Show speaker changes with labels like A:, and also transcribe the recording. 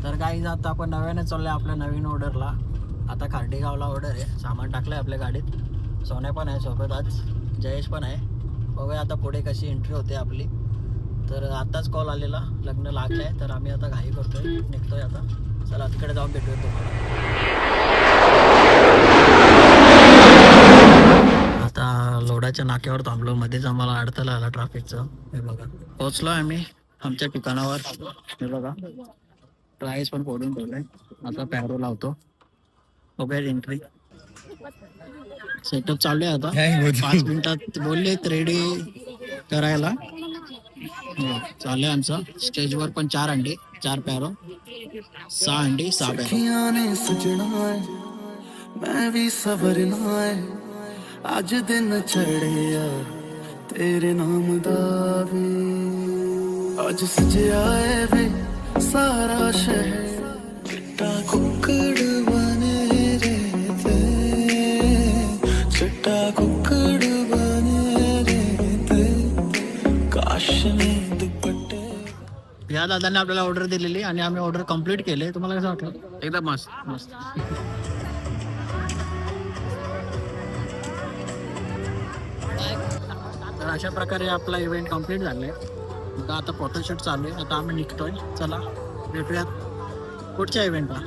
A: तर काही आता आपण नव्याने चाललोय आपल्या नवीन ऑर्डरला. आता खार्डेगावला ऑर्डर आहे, सामान टाकलंय आपल्या गाडीत. सोन्या पण आहे सोबत, आज जयेश पण आहे. बघूया आता पुढे कशी एंट्री होते आपली. तर आताच कॉल आलेला, लग्न लागलंय, तर आम्ही आता घाई करतोय, निघतोय आता. चला तिकडे जाऊन भेटूया तुम्हाला. आता लोडाच्या नाक्यावर थांबलो, मध्येच आम्हाला अडथळा आला ट्रॅफिकचा. हे बघा, पोहोचलो आम्ही आमच्या ठिकाणावर. हे बघा, प्राईस पण फोडून ठेवलंय. आता पॅरो लावतो, बघूया एंट्री. सेटअप चालू आहे आता. 5 मिनिटात बोललेत रेडी करायला. चालू आहे आमचं. स्टेजवर पण 4 अंडे, 4 पॅरो, 6 अंडी, 6 पॅरो.
B: सजना है मैं भी सवरना है आज दिन चढ़िया तेरे नाम दावे आज सजया है वे सारा शहर चिट्टा कुक्कड़ बने रहते चिट्टा कुक्कड़ बने रहते काश में दुपट्टे.
A: या दादाने आपल्याला ऑर्डर दिलेली आणि आम्ही ऑर्डर कम्प्लीट केले. तुम्हाला कसं वाटलं?
C: एकदम मस्त
A: मस्त. तर अशा प्रकारे आपला इव्हेंट कम्प्लीट झालाय. आता फोटोशूट चालू आहे. आता आम्ही निघतोय. चला भेटूयात पुढच्या इव्हेंटला.